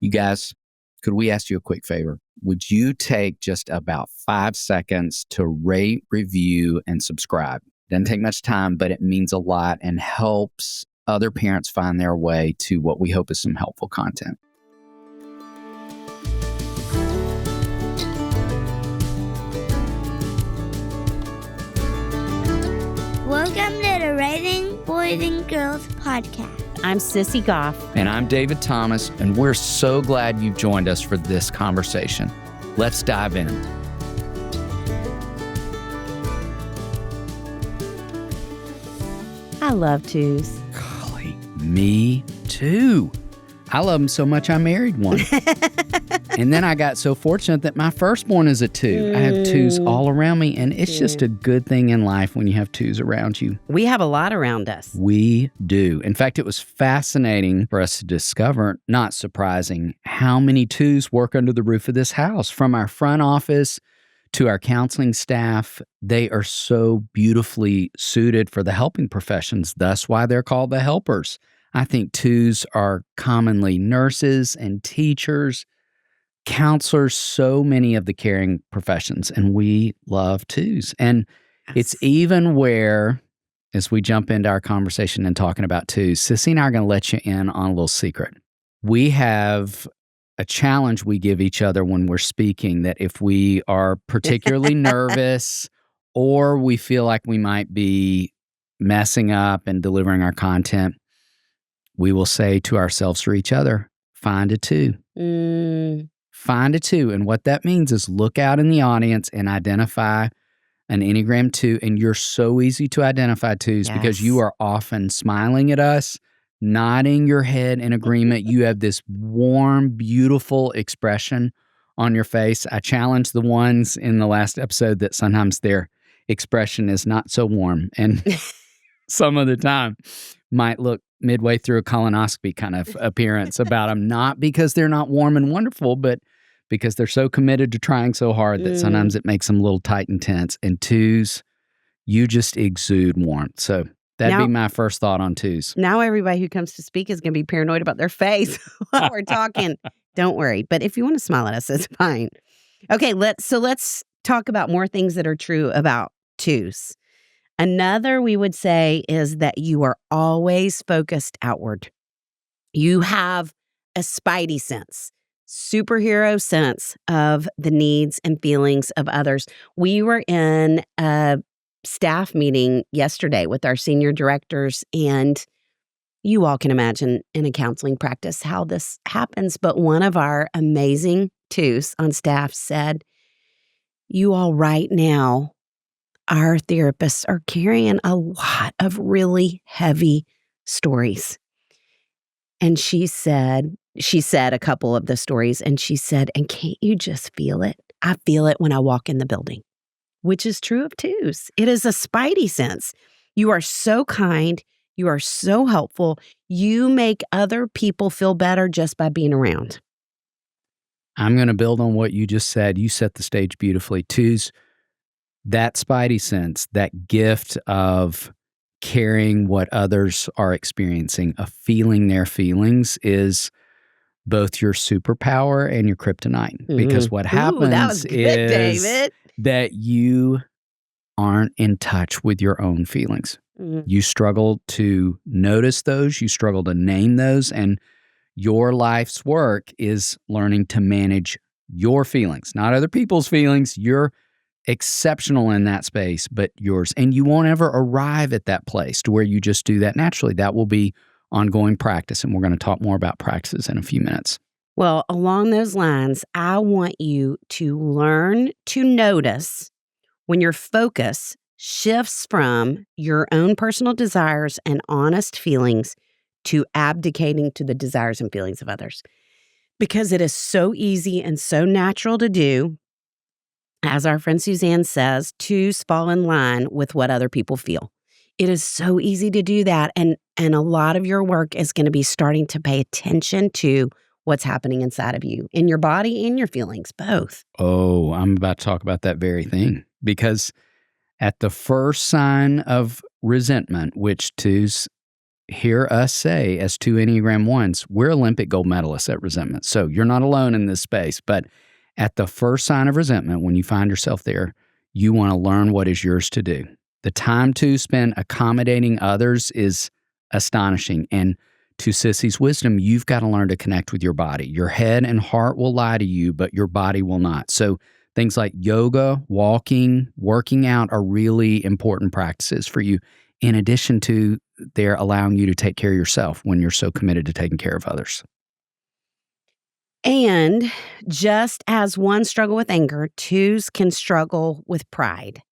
You guys, could we ask you a quick favor? Would you take just about 5 seconds to rate, review, and subscribe? Doesn't take much time, but it means a lot and helps other parents find their way to what we hope is some helpful content. Welcome to the Raising Boys and Girls podcast. I'm Sissy Goff. And I'm David Thomas, and we're so glad you've joined us for this conversation. Let's dive in. I love 2's. Golly, me too. I love them so much I married one. And then I got so fortunate that my firstborn is a 2. I have 2's all around me, and it's just a good thing in life when you have 2's around you. We have a lot around us. We do. In fact, it was fascinating for us to discover, not surprising, how many 2's work under the roof of this house. From our front office to our counseling staff, they are so beautifully suited for the helping professions. That's why they're called the helpers. I think 2's are commonly nurses and teachers, counselors, so many of the caring professions, and we love 2's. And it's even where, as we jump into our conversation and talking about 2's, Sissy and I are going to let you in on a little secret. We have a challenge we give each other when we're speaking, that if we are particularly nervous or we feel like we might be messing up and delivering our content, we will say to ourselves or each other, find a 2. Find a 2. And what that means is look out in the audience and identify an Enneagram 2. And you're so easy to identify 2's because you are often smiling at us, nodding your head in agreement. You have this warm, beautiful expression on your face. I challenged the ones in the last episode that sometimes their expression is not so warm and some of the time might look midway through a colonoscopy kind of appearance about them, not because they're not warm and wonderful, but because they're so committed to trying so hard that sometimes it makes them a little tight and tense. And 2's, you just exude warmth. So that'd be my first thought on 2's. Now everybody who comes to speak is going to be paranoid about their face while we're talking. Don't worry. But if you want to smile at us, it's fine. Okay, let's talk about more things that are true about 2's. Another we would say is that you are always focused outward. You have a spidey sense, superhero sense of the needs and feelings of others. We were in a staff meeting yesterday with our senior directors, and you all can imagine in a counseling practice how this happens. But one of our amazing 2's on staff said, you all right now, our therapists are carrying a lot of really heavy stories. And she said a couple of the stories, and she said, and can't you just feel it? I feel it when I walk in the building, which is true of 2's. It is a spidey sense. You are so kind. You are so helpful. You make other people feel better just by being around. I'm going to build on what you just said. You set the stage beautifully. 2's, that spidey sense, that gift of carrying what others are experiencing, of feeling their feelings, is both your superpower and your kryptonite. Because what happens is David, that you aren't in touch with your own feelings. You struggle to notice those, you struggle to name those, and your life's work is learning to manage your feelings, not other people's feelings. You're exceptional in that space, but yours. And you won't ever arrive at that place to where you just do that naturally. That will be ongoing practice, and we're going to talk more about practices in a few minutes. Well, along those lines, I want you to learn to notice when your focus shifts from your own personal desires and honest feelings to abdicating to the desires and feelings of others. Because it is so easy and so natural to do. As our friend Suzanne says, 2's fall in line with what other people feel. It is so easy to do that. And a lot of your work is going to be starting to pay attention to what's happening inside of you, in your body and your feelings, both. Oh, I'm about to talk about that very thing. Because at the first sign of resentment, which 2's hear us say, as 2 Enneagram 1s, we're Olympic gold medalists at resentment. So you're not alone in this space. But at the first sign of resentment, when you find yourself there, you want to learn what is yours to do. The time to spend accommodating others is astonishing. And to Sissy's wisdom, you've got to learn to connect with your body. Your head and heart will lie to you, but your body will not. So things like yoga, walking, working out are really important practices for you, in addition to they're allowing you to take care of yourself when you're so committed to taking care of others. And just as one struggle with anger, 2s can struggle with pride.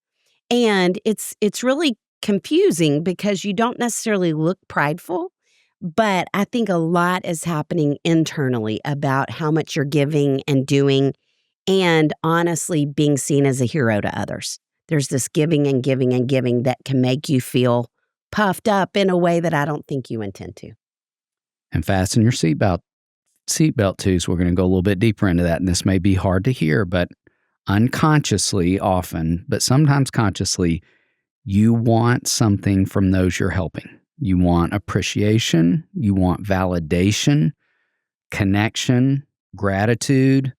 And it's really confusing because you don't necessarily look prideful, but I think a lot is happening internally about how much you're giving and doing, and honestly being seen as a hero to others. There's this giving and giving and giving that can make you feel puffed up in a way that I don't think you intend to. And fasten your seatbelt, 2s. We're going to go a little bit deeper into that, and this may be hard to hear, but unconsciously often, but sometimes consciously, you want something from those you're helping. You want appreciation, you want validation, connection, gratitude.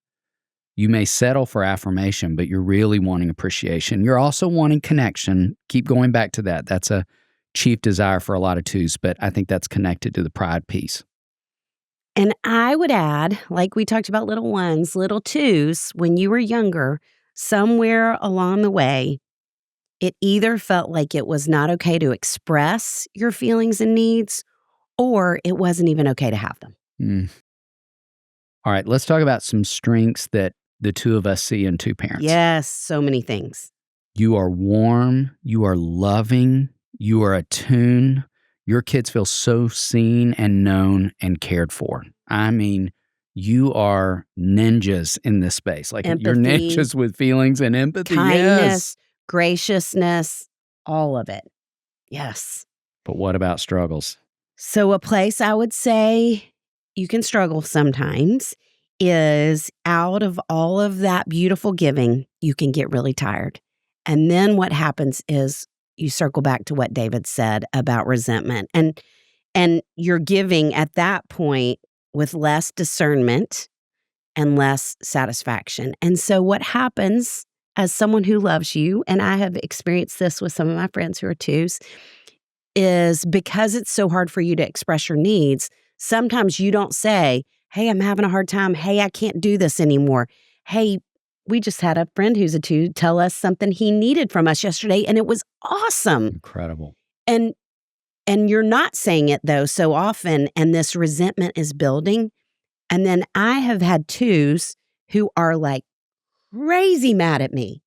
You may settle for affirmation, but you're really wanting appreciation. You're also wanting connection. Keep going back to that. That's a chief desire for a lot of 2s, but I think that's connected to the pride piece. And I would add, like we talked about little 1s, little 2s, when you were younger, somewhere along the way, it either felt like it was not okay to express your feelings and needs, or it wasn't even okay to have them. All right, let's talk about some strengths that the 2 of us see in 2 parents. Yes, so many things. You are warm, you are loving, you are attuned. Your kids feel so seen and known and cared for. I mean, you are ninjas in this space. Like Empathy, you're ninjas with feelings and empathy. kindness, Yes. graciousness, all of it. Yes. But what about struggles? So a place I would say you can struggle sometimes is out of all of that beautiful giving, you can get really tired. And then what happens is you circle back to what David said about resentment. And you're giving at that point with less discernment and less satisfaction. And so what happens as someone who loves you, and I have experienced this with some of my friends who are 2s, is because it's so hard for you to express your needs, sometimes you don't say, hey, I'm having a hard time. Hey, I can't do this anymore. Hey, we just had a friend who's a 2 tell us something he needed from us yesterday, and it was awesome. Incredible. And you're not saying it, though, so often, and this resentment is building. And then I have had 2s who are like crazy mad at me,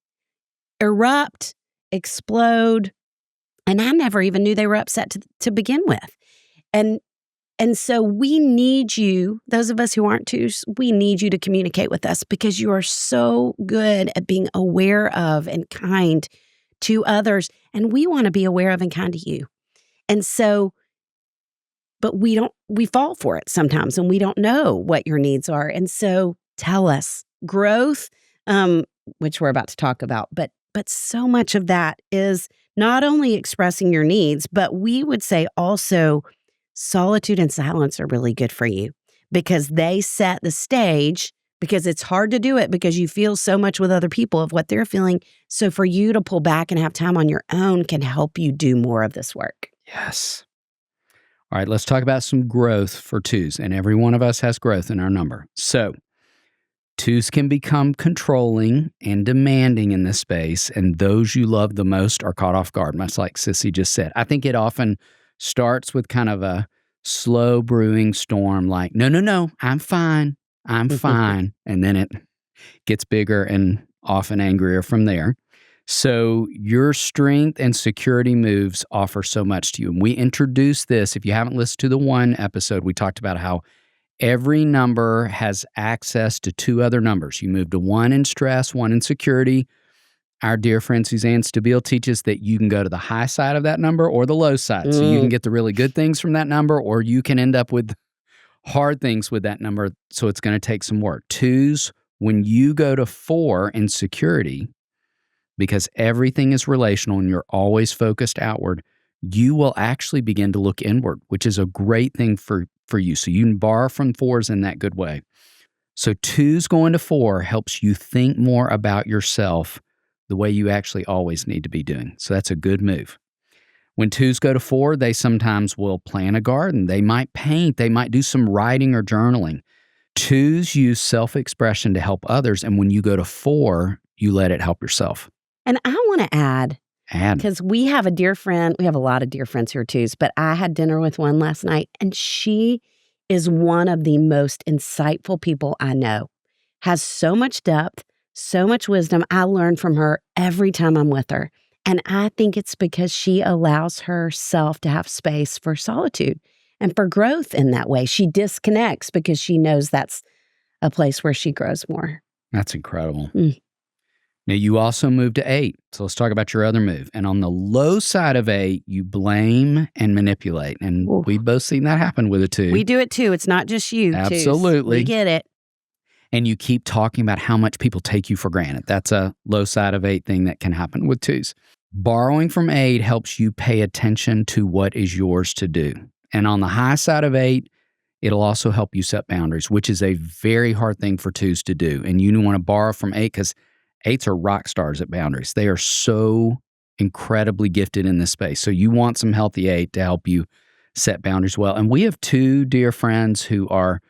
erupt, explode, and I never even knew they were upset to begin with. And so we need you, those of us who aren't 2s, we need you to communicate with us because you are so good at being aware of and kind to others. And we want to be aware of and kind to you. And so, but we fall for it sometimes and we don't know what your needs are. And so tell us. Growth, which we're about to talk about, but so much of that is not only expressing your needs, but we would say also solitude and silence are really good for you because they set the stage, because it's hard to do it because you feel so much with other people of what they're feeling. So for you to pull back and have time on your own can help you do more of this work. Yes. All right, let's talk about some growth for 2s. And every one of us has growth in our number. So 2s can become controlling and demanding in this space, and those you love the most are caught off guard, much like Sissy just said. I think it often starts with kind of a slow brewing storm, like, no, I'm fine. And then it gets bigger and often angrier from there. So your strength and security moves offer so much to you. And we introduced this. If you haven't listened to the 1 episode, we talked about how every number has access to 2 other numbers. You move to 1 in stress, 1 in security. Our dear friend Suzanne Stabile teaches that you can go to the high side of that number or the low side. So you can get the really good things from that number, or you can end up with hard things with that number. So it's going to take some work. 2s, when you go to 4 in security, because everything is relational and you're always focused outward, you will actually begin to look inward, which is a great thing for you. So you can borrow from 4s in that good way. So 2s going to 4 helps you think more about yourself the way you actually always need to be doing. So that's a good move. When 2s go to 4, they sometimes will plant a garden. They might paint. They might do some writing or journaling. 2s use self-expression to help others. And when you go to 4, you let it help yourself. And I want to add, because we have a dear friend, we have a lot of dear friends who are 2s, but I had dinner with one last night, and she is one of the most insightful people I know. Has so much depth, so much wisdom. I learn from her every time I'm with her. And I think it's because she allows herself to have space for solitude and for growth in that way. She disconnects because she knows that's a place where she grows more. That's incredible. Now, you also moved to 8. So let's talk about your other move. And on the low side of 8, you blame and manipulate. And we've both seen that happen with a 2. We do it too. It's not just you. Absolutely. 2s. We get it. And you keep talking about how much people take you for granted. That's a low side of 8 thing that can happen with 2s. Borrowing from 8 helps you pay attention to what is yours to do. And on the high side of 8, it'll also help you set boundaries, which is a very hard thing for 2s to do. And you want to borrow from 8 because 8s are rock stars at boundaries. They are so incredibly gifted in this space. So you want some healthy 8 to help you set boundaries well. And we have 2 dear friends who are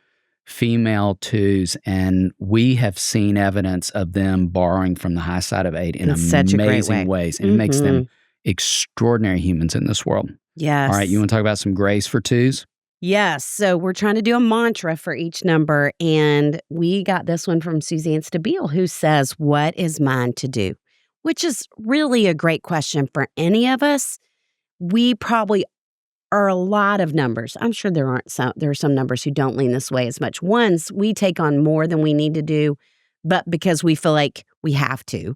female 2s, and we have seen evidence of them borrowing from the high side of 8 in amazing ways. And it makes them extraordinary humans in this world. Yes. All right, you want to talk about some grace for 2s? Yes. So we're trying to do a mantra for each number, and we got this one from Suzanne Stabile, who says, "What is mine to do?" Which is really a great question for any of us. We probably are a lot of numbers. I'm sure there are some numbers who don't lean this way as much. Ones, we take on more than we need to do, but because we feel like we have to.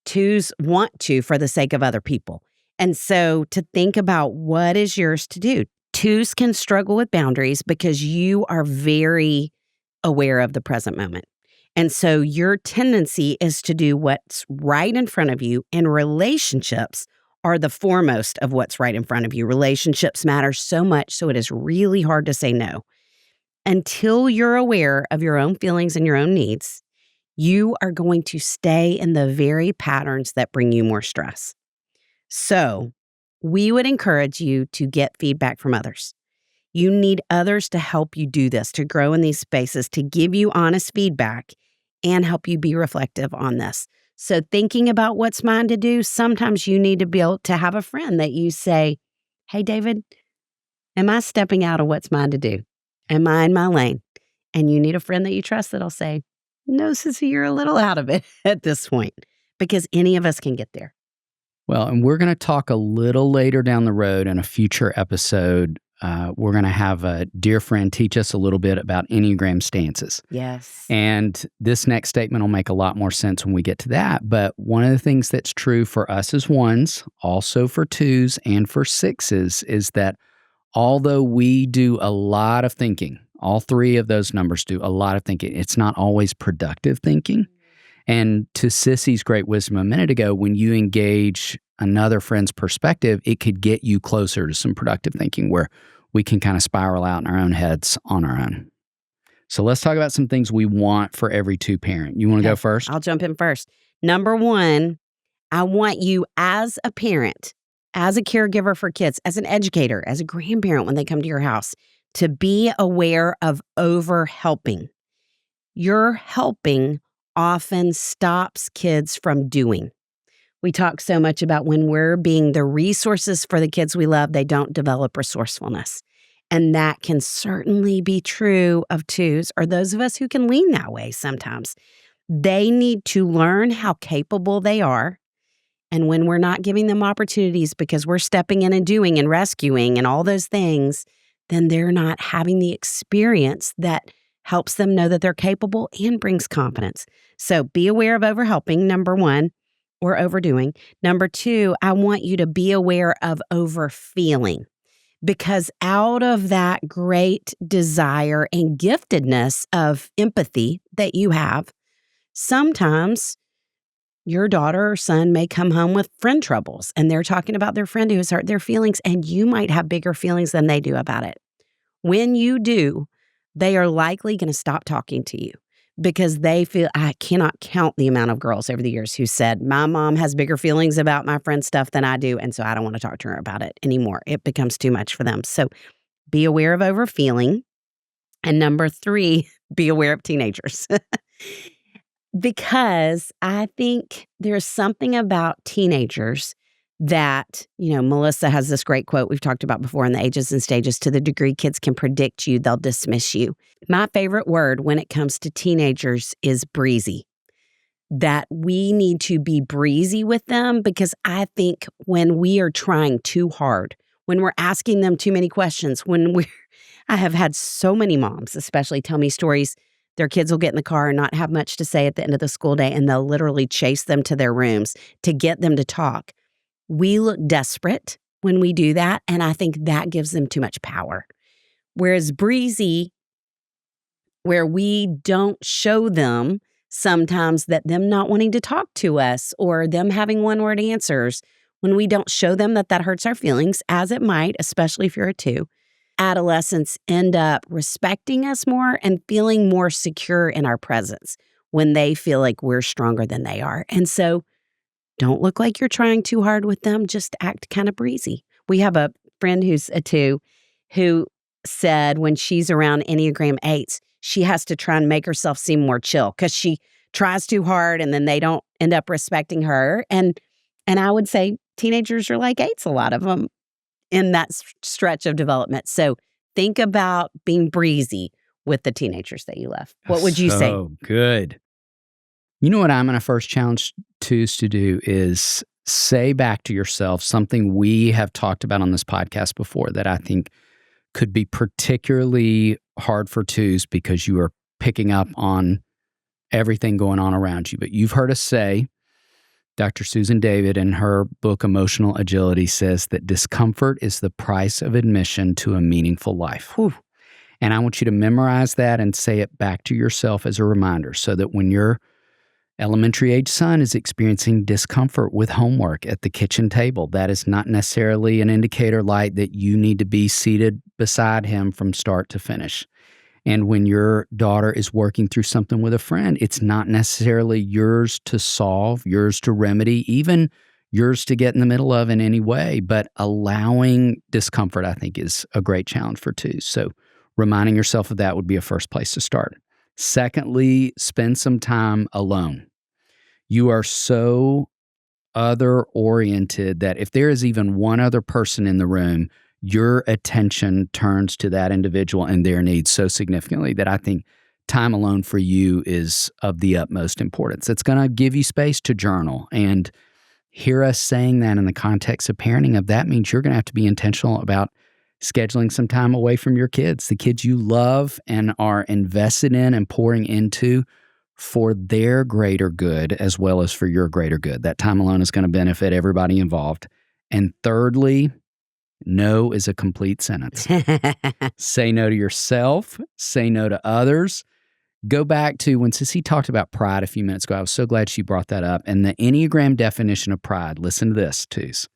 2s want to for the sake of other people. And so to think about what is yours to do. 2s can struggle with boundaries because you are very aware of the present moment. And so your tendency is to do what's right in front of you, and relationships are the foremost of what's right in front of you. Relationships matter so much, so it is really hard to say no. Until you're aware of your own feelings and your own needs, you are going to stay in the very patterns that bring you more stress. So we would encourage you to get feedback from others. You need others to help you do this, to grow in these spaces, to give you honest feedback and help you be reflective on this. So thinking about what's mine to do, sometimes you need to be able to have a friend that you say, "Hey, David, am I stepping out of what's mine to do? Am I in my lane?" And you need a friend that you trust that'll say, "No, Sissy, you're a little out of it at this point," because any of us can get there. Well, and we're going to talk a little later down the road in a future episode. We're going to have a dear friend teach us a little bit about Enneagram stances. Yes. And this next statement will make a lot more sense when we get to that. But one of the things that's true for us as 1s, also for 2s and for 6s, is that although we do a lot of thinking, all 3 of those numbers do a lot of thinking, it's not always productive thinking. And to Sissy's great wisdom a minute ago, when you engage another friend's perspective, it could get you closer to some productive thinking where we can kind of spiral out in our own heads on our own. So let's talk about some things we want for every 2 parent. You want to go first? I'll jump in first. Number 1, I want you as a parent, as a caregiver for kids, as an educator, as a grandparent when they come to your house, to be aware of over-helping. Your helping often stops kids from doing. We talk so much about when we're being the resources for the kids we love, they don't develop resourcefulness. And that can certainly be true of 2s or those of us who can lean that way sometimes. They need to learn how capable they are. And when we're not giving them opportunities because we're stepping in and doing and rescuing and all those things, then they're not having the experience that helps them know that they're capable and brings confidence. So be aware of overhelping, number 1, or overdoing. Number 2, I want you to be aware of overfeeling, because out of that great desire and giftedness of empathy that you have, sometimes your daughter or son may come home with friend troubles and they're talking about their friend who has hurt their feelings, and you might have bigger feelings than they do about it. When you do, they are likely going to stop talking to you because they feel, I cannot count the amount of girls over the years who said, my mom has bigger feelings about my friend's stuff than I do, and so I don't want to talk to her about it anymore. It becomes too much for them. So be aware of overfeeling. And number 3, be aware of teenagers. Because I think there's something about teenagers that, Melissa has this great quote we've talked about before in the Ages and Stages: to the degree kids can predict you, they'll dismiss you. My favorite word when it comes to teenagers is breezy. That we need to be breezy with them, because I think when we are trying too hard, when we're asking them too many questions, I have had so many moms, especially, tell me stories. Their kids will get in the car and not have much to say at the end of the school day, and they'll literally chase them to their rooms to get them to talk. We look desperate when we do that, and I think that gives them too much power. Whereas breezy, where we don't show them sometimes that them not wanting to talk to us or them having one-word answers, when we don't show them that hurts our feelings, as it might, especially if you're a 2, adolescents end up respecting us more and feeling more secure in our presence when they feel like we're stronger than they are. And so don't look like you're trying too hard with them. Just act kind of breezy. We have a friend who's a 2 who said when she's around Enneagram 8s, she has to try and make herself seem more chill because she tries too hard and then they don't end up respecting her. And I would say teenagers are like 8s, a lot of them, in that stretch of development. So think about being breezy with the teenagers that you left. What would you say? Oh, good. You know what I'm going to first challenge 2s to do is say back to yourself something we have talked about on this podcast before that I think could be particularly hard for 2s because you are picking up on everything going on around you. But you've heard us say, Dr. Susan David, in her book, Emotional Agility, says that discomfort is the price of admission to a meaningful life. Whew. And I want you to memorize that and say it back to yourself as a reminder so that when your elementary age son is experiencing discomfort with homework at the kitchen table, that is not necessarily an indicator light that you need to be seated beside him from start to finish. And when your daughter is working through something with a friend, it's not necessarily yours to solve, yours to remedy, even yours to get in the middle of in any way. But allowing discomfort, I think, is a great challenge for 2s. So reminding yourself of that would be a first place to start. Secondly, spend some time alone. You are so other-oriented that if there is even one other person in the room, your attention turns to that individual and their needs so significantly that I think time alone for you is of the utmost importance. It's going to give you space to journal. And hear us saying that in the context of parenting, that means you're going to have to be intentional about scheduling some time away from your kids, the kids you love and are invested in and pouring into for their greater good as well as for your greater good. That time alone is going to benefit everybody involved. And thirdly, no is a complete sentence. Say no to yourself. Say no to others. Go back to when Sissy talked about pride a few minutes ago. I was so glad she brought that up. And the Enneagram definition of pride, listen to this, 2s,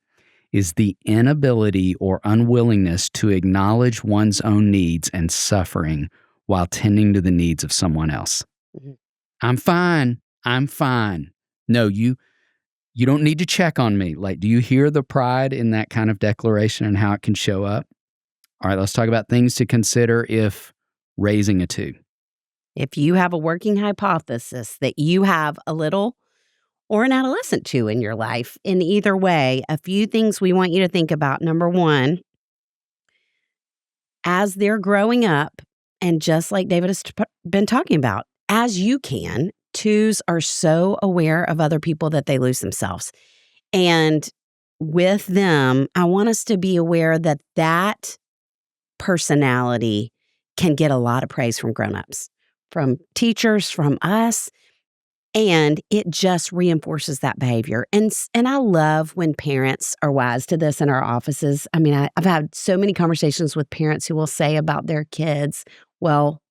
is the inability or unwillingness to acknowledge one's own needs and suffering while tending to the needs of someone else. Mm-hmm. I'm fine. No, you don't need to check on me. Like, do you hear the pride in that kind of declaration and how it can show up? All right, let's talk about things to consider if raising a 2. If you have a working hypothesis that you have a little or an adolescent 2 in your life, in either way, a few things we want you to think about. Number 1, as they're growing up, and just like David has been talking about, as you can, 2s are so aware of other people that they lose themselves. And with them, I want us to be aware that personality can get a lot of praise from grown-ups, from teachers, from us, and it just reinforces that behavior. And I love when parents are wise to this in our offices. I mean, I've had so many conversations with parents who will say about their kids, well,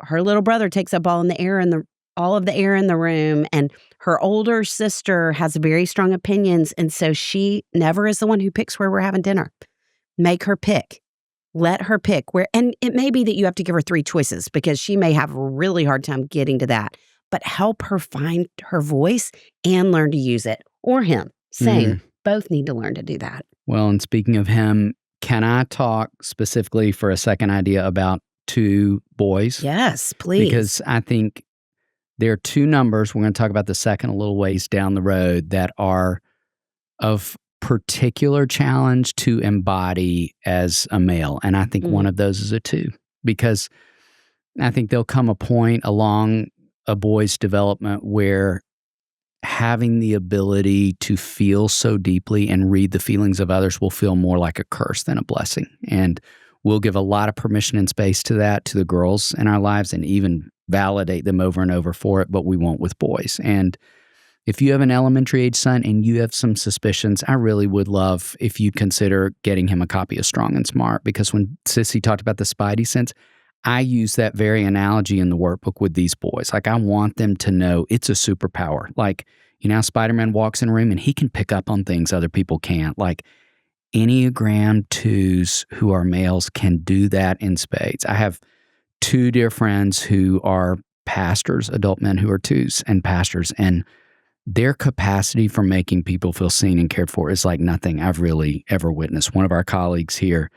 her little brother takes up all in the air in the all of the air in the room. And her older sister has very strong opinions. And so she never is the one who picks where we're having dinner. Make her pick. Let her pick where. And it may be that you have to give her 3 choices because she may have a really hard time getting to that. But help her find her voice and learn to use it. Or him. Same. Both need to learn to do that. Well, and speaking of him, can I talk specifically for a second idea about 2 boys? Yes, please. Because I think there are 2 numbers, we're going to talk about the second a little ways down the road, that are of particular challenge to embody as a male. And I think one of those is a 2. Because I think there'll come a point along a boy's development where having the ability to feel so deeply and read the feelings of others will feel more like a curse than a blessing. And we'll give a lot of permission and space to that, to the girls in our lives, and even validate them over and over for it, but we won't with boys. And if you have an elementary age son and you have some suspicions, I really would love if you'd consider getting him a copy of Strong and Smart, because when Sissy talked about the Spidey sense, I use that very analogy in the workbook with these boys. Like, I want them to know it's a superpower. Like, you know, Spider-Man walks in a room and he can pick up on things other people can't. Like, Enneagram 2s who are males can do that in spades. I have 2 dear friends who are pastors, adult men who are 2s and pastors, and their capacity for making people feel seen and cared for is like nothing I've really ever witnessed. One of our colleagues here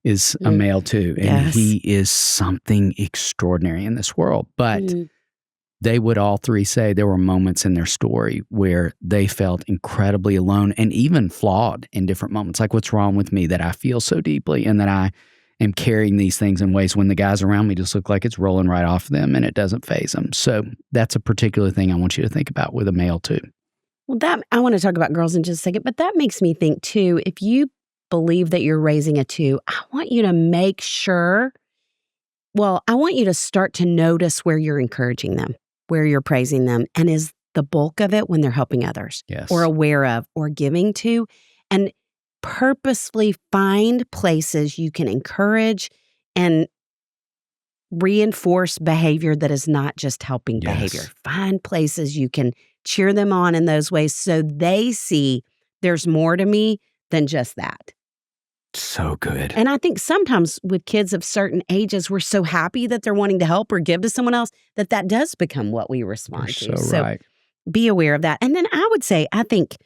is a male too, and he is something extraordinary in this world. But they would all 3 say there were moments in their story where they felt incredibly alone and even flawed in different moments. Like, what's wrong with me that I feel so deeply and that I am carrying these things in ways when the guys around me just look like it's rolling right off them and it doesn't faze them. So that's a particular thing I want you to think about with a male too. Well, that I want to talk about girls in just a second, but that makes me think too, if you believe that you're raising a 2, I want you to make sure, I want you to start to notice where you're encouraging them, where you're praising them, and is the bulk of it when they're helping others or aware of or giving to, and purposefully find places you can encourage and reinforce behavior that is not just helping behavior. Find places you can cheer them on in those ways so they see there's more to me than just that. So good. And I think sometimes with kids of certain ages, we're so happy that they're wanting to help or give to someone else that does become what we respond to. So be aware of that. And then I would say, I think,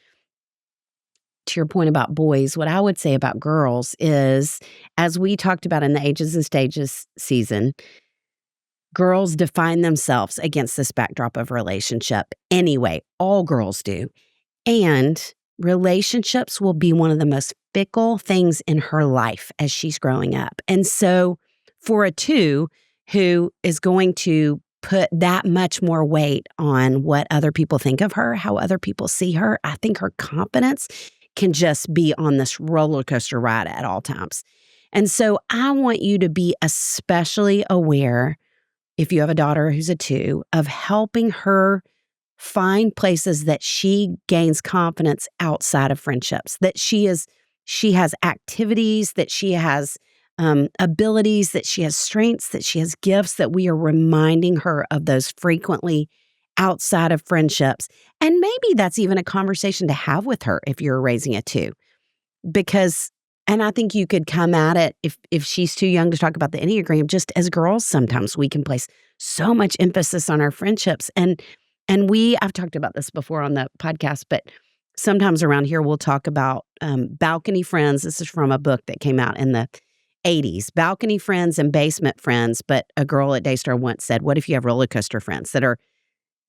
to your point about boys, what I would say about girls is, as we talked about in the Ages and Stages season, girls define themselves against this backdrop of relationship anyway. All girls do. And relationships will be one of the most fickle things in her life as she's growing up. And so for a 2 who is going to put that much more weight on what other people think of her, how other people see her, I think her confidence can just be on this roller coaster ride at all times. And so I want you to be especially aware, if you have a daughter who's a 2, of helping her find places that she gains confidence outside of friendships, that she has activities, that she has abilities, that she has strengths, that she has gifts, that we are reminding her of those frequently outside of friendships. And maybe that's even a conversation to have with her if you're raising a 2. Because, and I think you could come at it if she's too young to talk about the Enneagram, just as girls, sometimes we can place so much emphasis on our friendships. And I've talked about this before on the podcast, but sometimes around here we'll talk about balcony friends. This is from a book that came out in the 80s, balcony friends and basement friends. But a girl at Daystar once said, what if you have roller coaster friends that are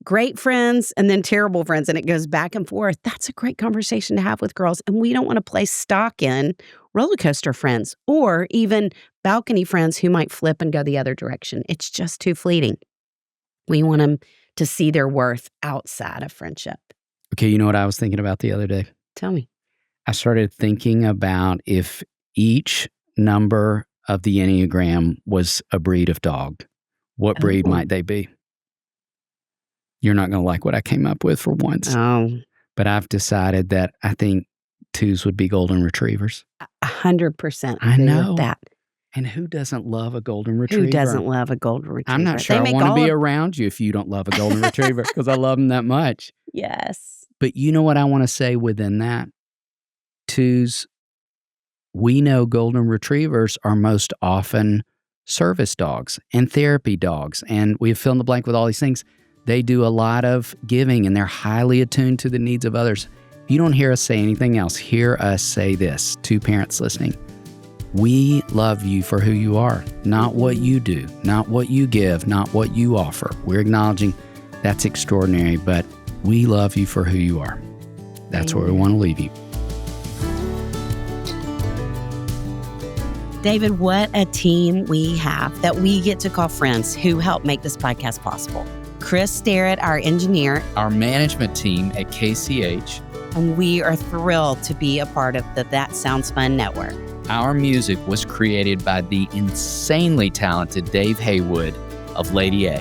great friends and then terrible friends, and it goes back and forth? That's a great conversation to have with girls. And we don't want to place stock in roller coaster friends or even balcony friends who might flip and go the other direction. It's just too fleeting. We want them to see their worth outside of friendship. Okay, you know what I was thinking about the other day? Tell me. I started thinking about if each number of the Enneagram was a breed of dog, what breed might they be? You're not going to like what I came up with for once. Oh. But I've decided that I think 2s would be golden retrievers. 100% I know with that. And who doesn't love a golden retriever? Who doesn't love a golden retriever? I'm not sure I want to be around you if you don't love a golden retriever because I love them that much. Yes. But you know what I want to say within that? 2's, we know golden retrievers are most often service dogs and therapy dogs. And we have fill in the blank with all these things. They do a lot of giving and they're highly attuned to the needs of others. If you don't hear us say anything else, hear us say this to parents listening. We love you for who you are, not what you do, not what you give, not what you offer. We're acknowledging that's extraordinary, but we love you for who you are. That's where we want to leave you. David, what a team we have that we get to call friends who help make this podcast possible. Chris Starrett, our engineer. Our management team at KCH. And we are thrilled to be a part of the That Sounds Fun network. Our music was created by the insanely talented Dave Haywood of Lady A.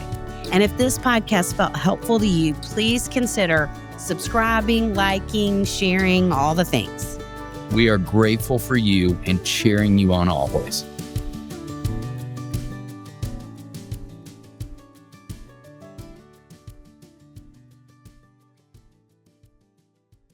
And if this podcast felt helpful to you, please consider subscribing, liking, sharing, all the things. We are grateful for you and cheering you on always.